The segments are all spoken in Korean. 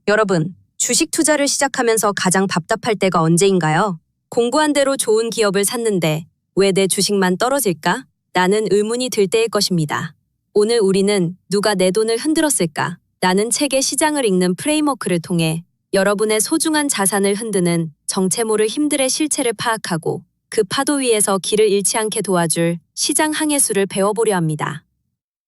여러분, 주식 투자를 시작하면서 가장 답답할 때가 언제인가요? 공부한 대로 좋은 기업을 샀는데 왜 내 주식만 떨어질까? 라는 의문이 들 때일 것입니다. 오늘 우리는 누가 내 돈을 흔들었을까? 라는 책의 시장을 읽는 프레임워크를 통해 여러분의 소중한 자산을 흔드는 정체 모를 힘들의 실체를 파악하고 그 파도 위에서 길을 잃지 않게 도와줄 시장 항해술을 배워보려 합니다.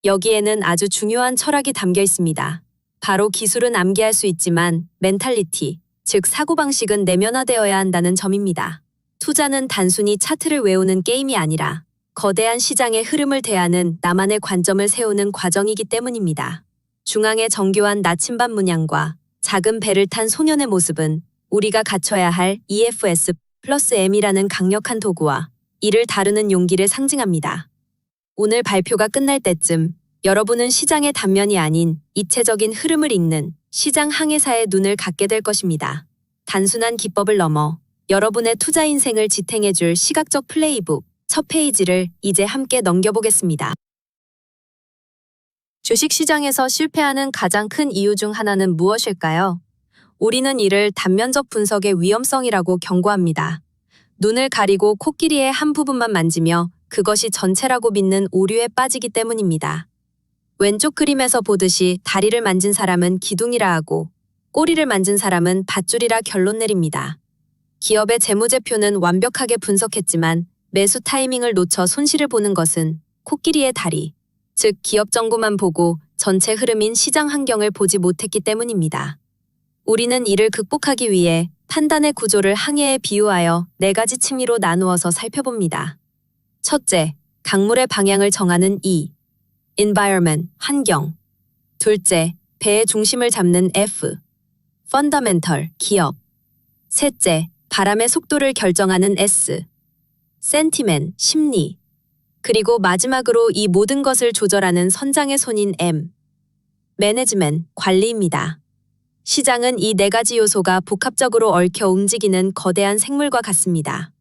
여기에는 아주 중요한 철학이 담겨 있습니다. 바로 기술은 암기할 수 있지만 멘탈리티, 즉 사고방식은 내면화되어야 한다는 점입니다. 투자는 단순히 차트를 외우는 게임이 아니라 거대한 시장의 흐름을 대하는 나만의 관점을 세우는 과정이기 때문입니다. 중앙의 정교한 나침반 문양과 작은 배를 탄 소년의 모습은 우리가 갖춰야 할 EFS 플러스 M이라는 강력한 도구와 이를 다루는 용기를 상징합니다. 오늘 발표가 끝날 때쯤 여러분은 시장의 단면이 아닌 입체적인 흐름을 읽는 시장 항해사의 눈을 갖게 될 것입니다. 단순한 기법을 넘어 여러분의 투자 인생을 지탱해줄 시각적 플레이북 첫 페이지를 이제 함께 넘겨보겠습니다. 주식시장에서 실패하는 가장 큰 이유 중 하나는 무엇일까요? 우리는 이를 단면적 분석의 위험성이라고 경고합니다. 눈을 가리고 코끼리의 한 부분만 만지며 그것이 전체라고 믿는 오류에 빠지기 때문입니다. 왼쪽 그림에서 보듯이 다리를 만진 사람은 기둥이라 하고 꼬리를 만진 사람은 밧줄이라 결론 내립니다. 기업의 재무제표는 완벽하게 분석했지만 매수 타이밍을 놓쳐 손실을 보는 것은 코끼리의 다리, 즉 기업 정보만 보고 전체 흐름인 시장 환경을 보지 못했기 때문입니다. 우리는 이를 극복하기 위해 판단의 구조를 항해에 비유하여 4가지 층위로 나누어서 살펴봅니다. 첫째, 강물의 방향을 정하는 E, environment, 환경. 둘째, 배의 중심을 잡는 F, fundamental, 기업. 셋째, 바람의 속도를 결정하는 S, sentiment, 심리. 그리고 마지막으로 이 모든 것을 조절하는 선장의 손인 M, management, 관리입니다. 시장은 이 4가지 요소가 복합적으로 얽혀 움직이는 거대한 생물과 같습니다.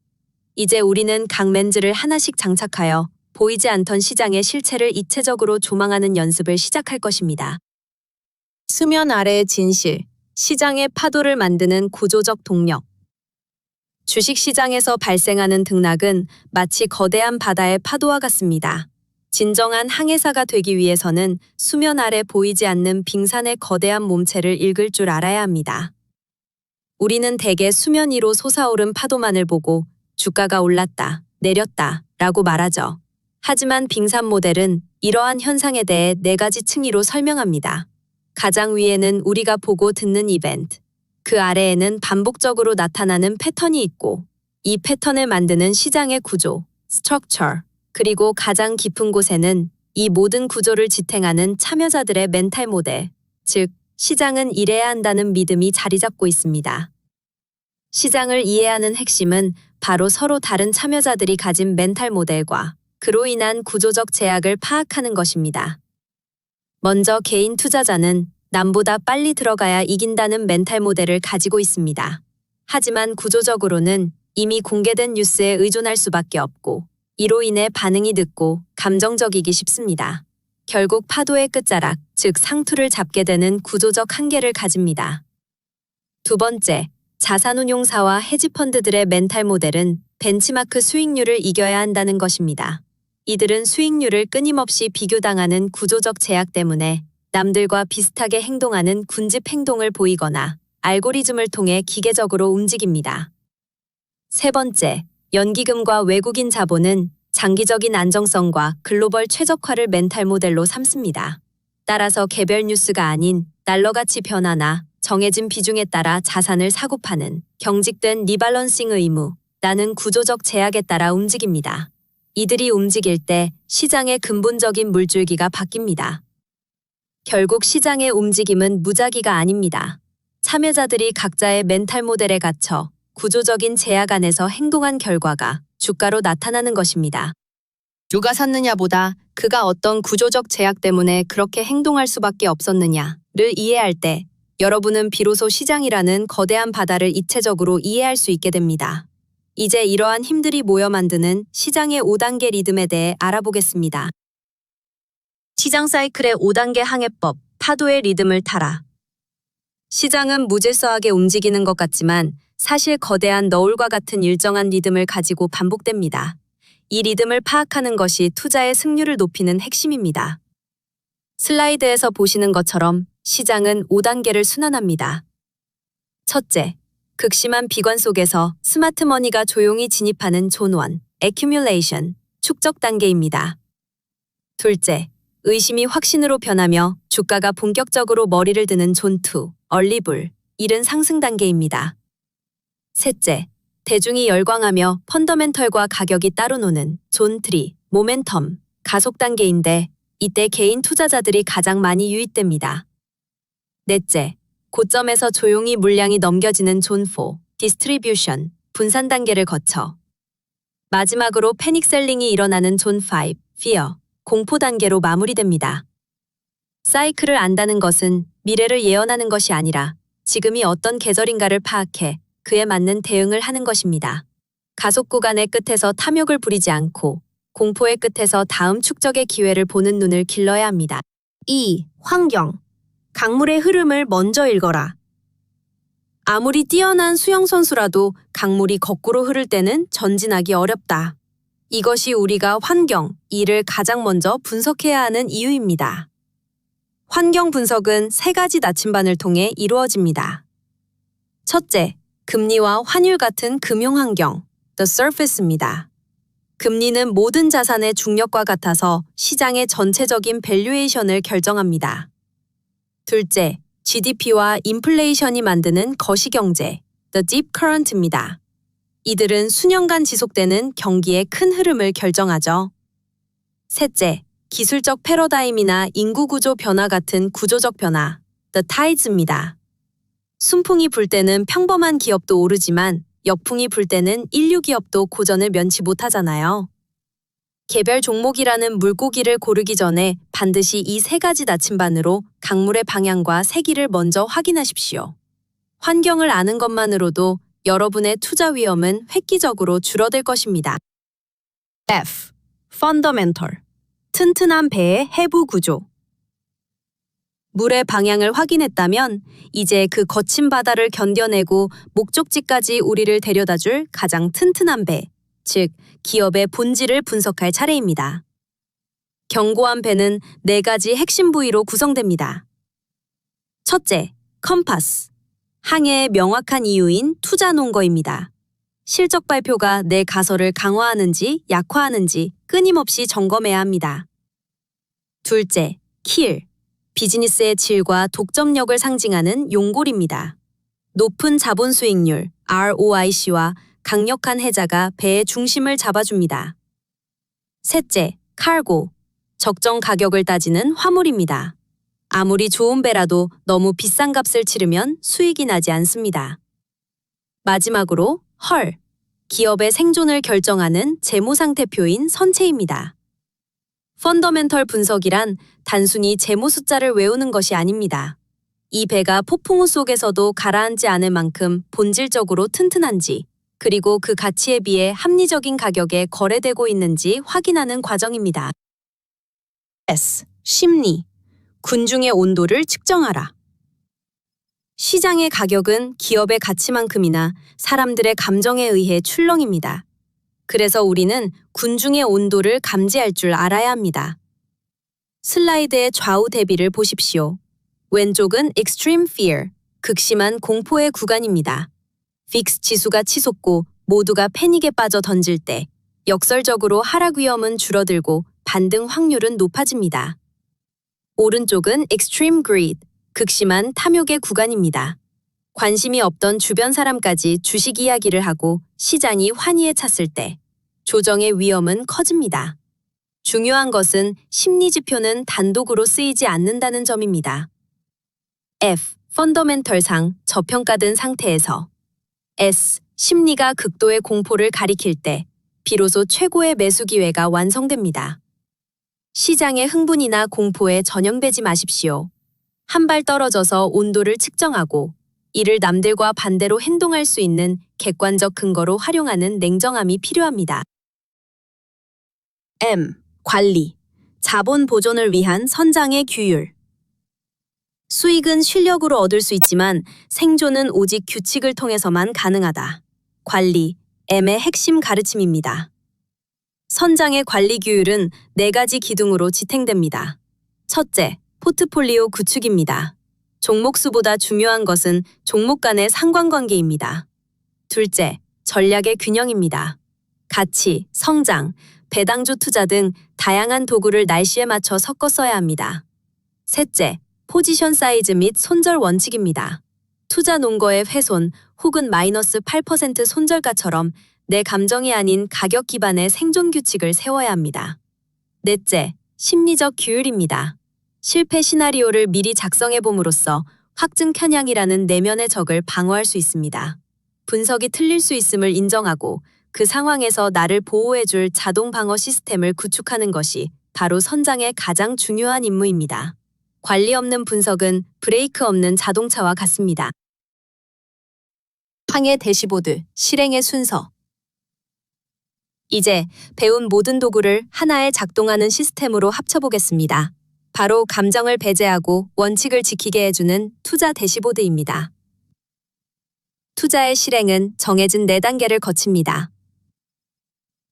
이제 우리는 각 렌즈를 하나씩 장착하여 보이지 않던 시장의 실체를 입체적으로 조망하는 연습을 시작할 것입니다. 수면 아래의 진실, 시장의 파도를 만드는 구조적 동력. 주식시장에서 발생하는 등락은 마치 거대한 바다의 파도와 같습니다. 진정한 항해사가 되기 위해서는 수면 아래 보이지 않는 빙산의 거대한 몸체를 읽을 줄 알아야 합니다. 우리는 대개 수면 위로 솟아오른 파도만을 보고 주가가 올랐다, 내렸다 라고 말하죠. 하지만 빙산 모델은 이러한 현상에 대해 4가지 층위로 설명합니다. 가장 위에는 우리가 보고 듣는 이벤트, 그 아래에는 반복적으로 나타나는 패턴이 있고 이 패턴을 만드는 시장의 구조, structure, 그리고 가장 깊은 곳에는 이 모든 구조를 지탱하는 참여자들의 멘탈 모델, 즉 시장은 이래야 한다는 믿음이 자리 잡고 있습니다. 시장을 이해하는 핵심은 바로 서로 다른 참여자들이 가진 멘탈 모델과 그로 인한 구조적 제약을 파악하는 것입니다. 먼저 개인 투자자는 남보다 빨리 들어가야 이긴다는 멘탈 모델을 가지고 있습니다. 하지만 구조적으로는 이미 공개된 뉴스에 의존할 수밖에 없고 이로 인해 반응이 늦고 감정적이기 쉽습니다. 결국 파도의 끝자락, 즉 상투를 잡게 되는 구조적 한계를 가집니다. 두 번째, 자산운용사와 헤지펀드들의 멘탈 모델은 벤치마크 수익률을 이겨야 한다는 것입니다. 이들은 수익률을 끊임없이 비교당하는 구조적 제약 때문에 남들과 비슷하게 행동하는 군집 행동을 보이거나 알고리즘을 통해 기계적으로 움직입니다. 세 번째, 연기금과 외국인 자본은 장기적인 안정성과 글로벌 최적화를 멘탈 모델로 삼습니다. 따라서 개별 뉴스가 아닌 달러가치 변화나 정해진 비중에 따라 자산을 사고파는 경직된 리밸런싱 의무라는 구조적 제약에 따라 움직입니다. 이들이 움직일 때 시장의 근본적인 물줄기가 바뀝니다. 결국 시장의 움직임은 무작위가 아닙니다. 참여자들이 각자의 멘탈 모델에 갇혀 구조적인 제약 안에서 행동한 결과가 주가로 나타나는 것입니다. 누가 샀느냐보다 그가 어떤 구조적 제약 때문에 그렇게 행동할 수밖에 없었느냐를 이해할 때 여러분은 비로소 시장이라는 거대한 바다를 입체적으로 이해할 수 있게 됩니다. 이제 이러한 힘들이 모여 만드는 시장의 5단계 리듬에 대해 알아보겠습니다. 시장 사이클의 5단계 항해법, 파도의 리듬을 타라. 시장은 무질서하게 움직이는 것 같지만 사실 거대한 너울과 같은 일정한 리듬을 가지고 반복됩니다. 이 리듬을 파악하는 것이 투자의 승률을 높이는 핵심입니다. 슬라이드에서 보시는 것처럼 시장은 5단계를 순환합니다. 첫째, 극심한 비관 속에서 스마트머니가 조용히 진입하는 존 1, accumulation, 축적 단계입니다. 둘째, 의심이 확신으로 변하며 주가가 본격적으로 머리를 드는 존 2, early bull, 이른 상승 단계입니다. 셋째, 대중이 열광하며 펀더멘털과 가격이 따로 노는 존 3, 모멘텀, 가속 단계인데 이때 개인 투자자들이 가장 많이 유입됩니다. 넷째, 고점에서 조용히 물량이 넘겨지는 존 4, 디스트리뷰션, 분산 단계를 거쳐 마지막으로 패닉 셀링이 일어나는 존 5, fear, 공포 단계로 마무리됩니다. 사이클을 안다는 것은 미래를 예언하는 것이 아니라 지금이 어떤 계절인가를 파악해 그에 맞는 대응을 하는 것입니다. 가속 구간의 끝에서 탐욕을 부리지 않고 공포의 끝에서 다음 축적의 기회를 보는 눈을 길러야 합니다. 2. 환경. 강물의 흐름을 먼저 읽어라. 아무리 뛰어난 수영선수라도 강물이 거꾸로 흐를 때는 전진하기 어렵다. 이것이 우리가 환경, 이를 가장 먼저 분석해야 하는 이유입니다. 환경 분석은 3가지 나침반을 통해 이루어집니다. 첫째, 금리와 환율 같은 금융환경, the surface입니다. 금리는 모든 자산의 중력과 같아서 시장의 전체적인 밸류에이션을 결정합니다. 둘째, GDP와 인플레이션이 만드는 거시경제, the deep current입니다. 이들은 수년간 지속되는 경기의 큰 흐름을 결정하죠. 셋째, 기술적 패러다임이나 인구구조 변화 같은 구조적 변화, the tides입니다. 순풍이 불 때는 평범한 기업도 오르지만 역풍이 불 때는 인류 기업도 고전을 면치 못하잖아요. 개별 종목이라는 물고기를 고르기 전에 반드시 이 3가지 나침반으로 강물의 방향과 세기를 먼저 확인하십시오. 환경을 아는 것만으로도 여러분의 투자 위험은 획기적으로 줄어들 것입니다. F. Fundamental. 튼튼한 배의 해부 구조. 물의 방향을 확인했다면 이제 그 거친 바다를 견뎌내고 목적지까지 우리를 데려다줄 가장 튼튼한 배, 즉 기업의 본질을 분석할 차례입니다. 견고한 배는 4가지 핵심 부위로 구성됩니다. 첫째, 컴파스. 항해의 명확한 이유인 투자 논거입니다. 실적 발표가 내 가설을 강화하는지 약화하는지 끊임없이 점검해야 합니다. 둘째, 킬. 비즈니스의 질과 독점력을 상징하는 용골입니다. 높은 자본 수익률, ROIC와 강력한 해자가 배의 중심을 잡아줍니다. 셋째, 칼고. 적정 가격을 따지는 화물입니다. 아무리 좋은 배라도 너무 비싼 값을 치르면 수익이 나지 않습니다. 마지막으로 헐. 기업의 생존을 결정하는 재무상태표인 선체입니다. 펀더멘털 분석이란 단순히 재무 숫자를 외우는 것이 아닙니다. 이 배가 폭풍우 속에서도 가라앉지 않을 만큼 본질적으로 튼튼한지, 그리고 그 가치에 비해 합리적인 가격에 거래되고 있는지 확인하는 과정입니다. S. 심리. 군중의 온도를 측정하라. 시장의 가격은 기업의 가치만큼이나 사람들의 감정에 의해 출렁입니다. 그래서 우리는 군중의 온도를 감지할 줄 알아야 합니다. 슬라이드의 좌우 대비를 보십시오. 왼쪽은 extreme fear, 극심한 공포의 구간입니다. 빅스 지수가 치솟고 모두가 패닉에 빠져 던질 때 역설적으로 하락 위험은 줄어들고 반등 확률은 높아집니다. 오른쪽은 extreme greed, 극심한 탐욕의 구간입니다. 관심이 없던 주변 사람까지 주식 이야기를 하고 시장이 환희에 찼을 때 조정의 위험은 커집니다. 중요한 것은 심리 지표는 단독으로 쓰이지 않는다는 점입니다. F. 펀더멘털상 저평가된 상태에서 S. 심리가 극도의 공포를 가리킬 때 비로소 최고의 매수 기회가 완성됩니다. 시장의 흥분이나 공포에 전염되지 마십시오. 한 발 떨어져서 온도를 측정하고 이를 남들과 반대로 행동할 수 있는 객관적 근거로 활용하는 냉정함이 필요합니다. M. 관리. 자본 보존을 위한 선장의 규율. 수익은 실력으로 얻을 수 있지만 생존은 오직 규칙을 통해서만 가능하다. 관리, M의 핵심 가르침입니다. 선장의 관리 규율은 4가지 기둥으로 지탱됩니다. 첫째, 포트폴리오 구축입니다. 종목 수보다 중요한 것은 종목 간의 상관관계입니다. 둘째, 전략의 균형입니다. 가치, 성장, 배당주 투자 등 다양한 도구를 날씨에 맞춰 섞어 써야 합니다. 셋째, 포지션 사이즈 및 손절 원칙입니다. 투자 논거의 훼손 혹은 마이너스 8% 손절가처럼 내 감정이 아닌 가격 기반의 생존 규칙을 세워야 합니다. 넷째, 심리적 규율입니다. 실패 시나리오를 미리 작성해 봄으로써 확증 편향이라는 내면의 적을 방어할 수 있습니다. 분석이 틀릴 수 있음을 인정하고 그 상황에서 나를 보호해줄 자동 방어 시스템을 구축하는 것이 바로 선장의 가장 중요한 임무입니다. 관리 없는 분석은 브레이크 없는 자동차와 같습니다. 항해 대시보드, 실행의 순서. 이제 배운 모든 도구를 하나의 작동하는 시스템으로 합쳐보겠습니다. 바로 감정을 배제하고 원칙을 지키게 해주는 투자 대시보드입니다. 투자의 실행은 정해진 4단계를 거칩니다.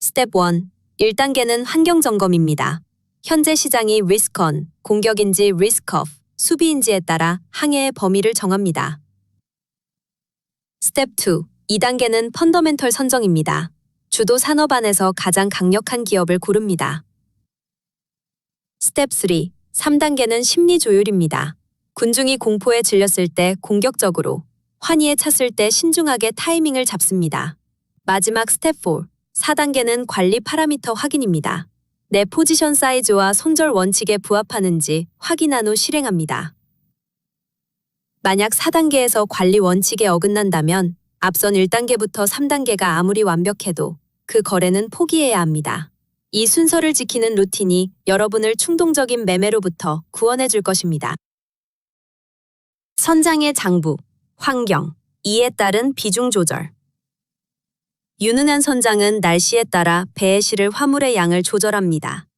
스텝 1. 1단계는 환경 점검입니다. 현재 시장이 리스크온, 공격인지 리스크오프, 수비인지에 따라 항해의 범위를 정합니다. 스텝 2. 2단계는 펀더멘털 선정입니다. 주도 산업 안에서 가장 강력한 기업을 고릅니다. 스텝 3. 3단계는 심리 조율입니다. 군중이 공포에 질렸을 때 공격적으로, 환희에 찼을 때 신중하게 타이밍을 잡습니다. 마지막 스텝 4. 4단계는 관리 파라미터 확인입니다. 내 포지션 사이즈와 손절 원칙에 부합하는지 확인한 후 실행합니다. 만약 4단계에서 관리 원칙에 어긋난다면 앞선 1단계부터 3단계가 아무리 완벽해도 그 거래는 포기해야 합니다. 이 순서를 지키는 루틴이 여러분을 충동적인 매매로부터 구원해 줄 것입니다. 선장의 장부, 환경, 이에 따른 비중 조절. 유능한 선장은 날씨에 따라 배에 실을 화물의 양을 조절합니다.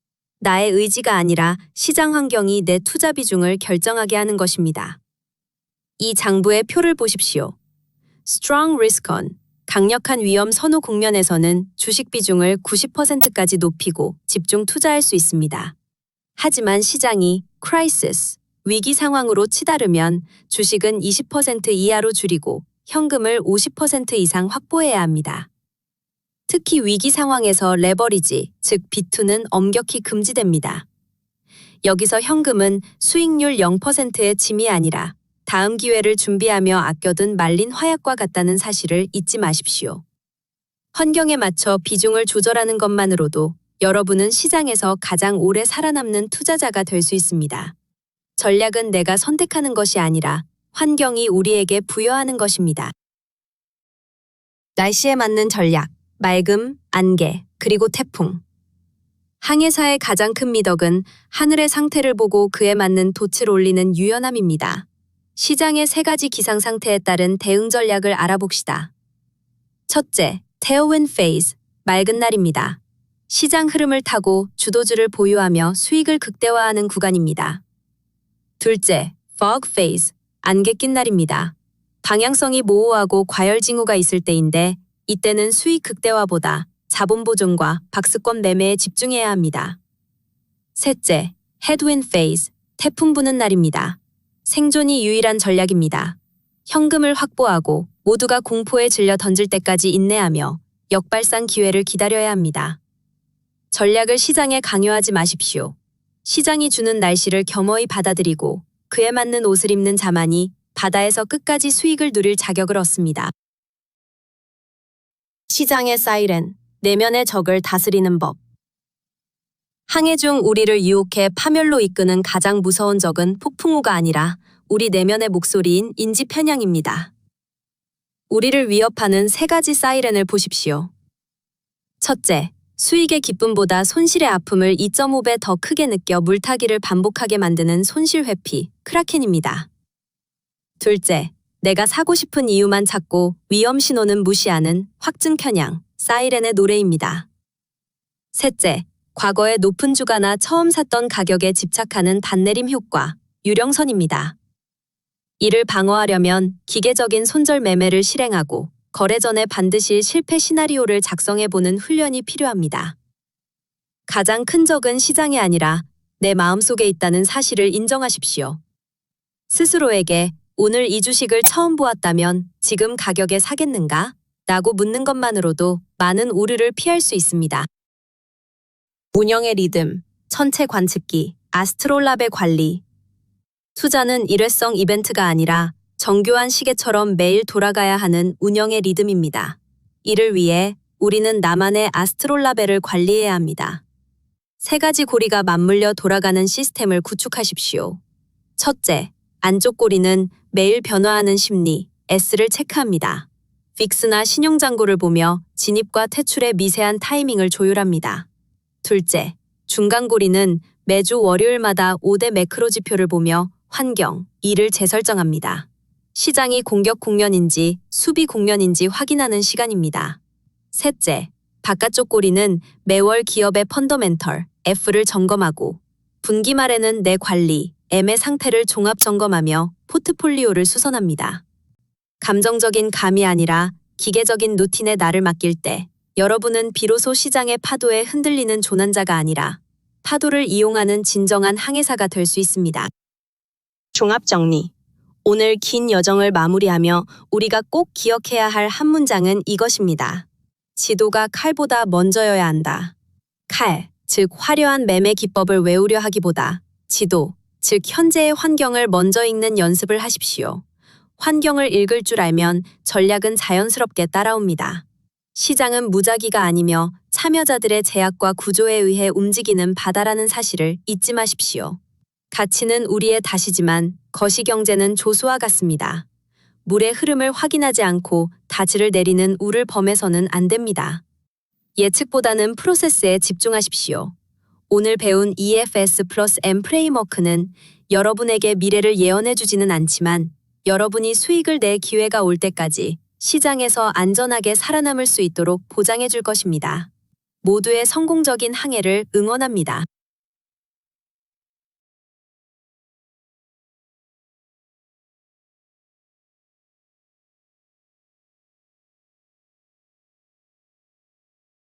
나의 의지가 아니라 시장 환경이 내 투자 비중을 결정하게 하는 것입니다. 이 장부의 표를 보십시오. Strong Risk On, 강력한 위험 선호 국면에서는 주식 비중을 90%까지 높이고 집중 투자할 수 있습니다. 하지만 시장이 Crisis, 위기 상황으로 치달으면 주식은 20% 이하로 줄이고 현금을 50% 이상 확보해야 합니다. 특히 위기 상황에서 레버리지, 즉 비투는 엄격히 금지됩니다. 여기서 현금은 수익률 0%의 짐이 아니라 다음 기회를 준비하며 아껴둔 말린 화약과 같다는 사실을 잊지 마십시오. 환경에 맞춰 비중을 조절하는 것만으로도 여러분은 시장에서 가장 오래 살아남는 투자자가 될 수 있습니다. 전략은 내가 선택하는 것이 아니라 환경이 우리에게 부여하는 것입니다. 날씨에 맞는 전략. 맑음, 안개, 그리고 태풍. 항해사의 가장 큰 미덕은 하늘의 상태를 보고 그에 맞는 돛을 올리는 유연함입니다. 시장의 3가지 기상 상태에 따른 대응 전략을 알아봅시다. 첫째, 테일윈드 페이즈, 맑은 날입니다. 시장 흐름을 타고 주도주를 보유하며 수익을 극대화하는 구간입니다. 둘째, fog phase, 안개 낀 날입니다. 방향성이 모호하고 과열 징후가 있을 때인데 이때는 수익 극대화보다 자본 보존과 박스권 매매에 집중해야 합니다. 셋째, headwind phase, 태풍 부는 날입니다. 생존이 유일한 전략입니다. 현금을 확보하고 모두가 공포에 질려 던질 때까지 인내하며 역발상 기회를 기다려야 합니다. 전략을 시장에 강요하지 마십시오. 시장이 주는 날씨를 겸허히 받아들이고 그에 맞는 옷을 입는 자만이 바다에서 끝까지 수익을 누릴 자격을 얻습니다. 시장의 사이렌, 내면의 적을 다스리는 법. 항해 중 우리를 유혹해 파멸로 이끄는 가장 무서운 적은 폭풍우가 아니라 우리 내면의 목소리인 인지 편향입니다. 우리를 위협하는 3가지 사이렌을 보십시오. 첫째, 수익의 기쁨보다 손실의 아픔을 2.5배 더 크게 느껴 물타기를 반복하게 만드는 손실 회피, 크라켄입니다. 둘째, 내가 사고 싶은 이유만 찾고 위험 신호는 무시하는 확증 편향, 사이렌의 노래입니다. 셋째, 과거의 높은 주가나 처음 샀던 가격에 집착하는 반내림 효과, 유령선입니다. 이를 방어하려면 기계적인 손절 매매를 실행하고 거래 전에 반드시 실패 시나리오를 작성해보는 훈련이 필요합니다. 가장 큰 적은 시장이 아니라 내 마음속에 있다는 사실을 인정하십시오. 스스로에게 오늘 이 주식을 처음 보았다면 지금 가격에 사겠는가? 라고 묻는 것만으로도 많은 오류를 피할 수 있습니다. 운영의 리듬, 천체 관측기, 아스트롤lab의 관리. 투자는 일회성 이벤트가 아니라 정교한 시계처럼 매일 돌아가야 하는 운영의 리듬입니다. 이를 위해 우리는 나만의 아스트롤라벨을 관리해야 합니다. 3가지 고리가 맞물려 돌아가는 시스템을 구축하십시오. 첫째, 안쪽 고리는 매일 변화하는 심리, S를 체크합니다. 빅스나 신용잔고를 보며 진입과 퇴출의 미세한 타이밍을 조율합니다. 둘째, 중간 고리는 매주 월요일마다 5대 매크로 지표를 보며 환경, E를 재설정합니다. 시장이 공격 국면인지 수비 국면인지 확인하는 시간입니다. 셋째, 바깥쪽 고리는 매월 기업의 펀더멘털, F를 점검하고 분기 말에는 내 관리, M의 상태를 종합 점검하며 포트폴리오를 수선합니다. 감정적인 감이 아니라 기계적인 루틴에 나를 맡길 때 여러분은 비로소 시장의 파도에 흔들리는 조난자가 아니라 파도를 이용하는 진정한 항해사가 될 수 있습니다. 종합정리. 오늘 긴 여정을 마무리하며 우리가 꼭 기억해야 할 한 문장은 이것입니다. 지도가 칼보다 먼저여야 한다. 칼, 즉 화려한 매매 기법을 외우려 하기보다 지도, 즉 현재의 환경을 먼저 읽는 연습을 하십시오. 환경을 읽을 줄 알면 전략은 자연스럽게 따라옵니다. 시장은 무작위가 아니며 참여자들의 제약과 구조에 의해 움직이는 바다라는 사실을 잊지 마십시오. 가치는 우리의 탓이지만 거시경제는 조수와 같습니다. 물의 흐름을 확인하지 않고 다지를 내리는 우를 범해서는 안 됩니다. 예측보다는 프로세스에 집중하십시오. 오늘 배운 EFS 플러스 M 프레임워크는 여러분에게 미래를 예언해주지는 않지만 여러분이 수익을 낼 기회가 올 때까지 시장에서 안전하게 살아남을 수 있도록 보장해줄 것입니다. 모두의 성공적인 항해를 응원합니다.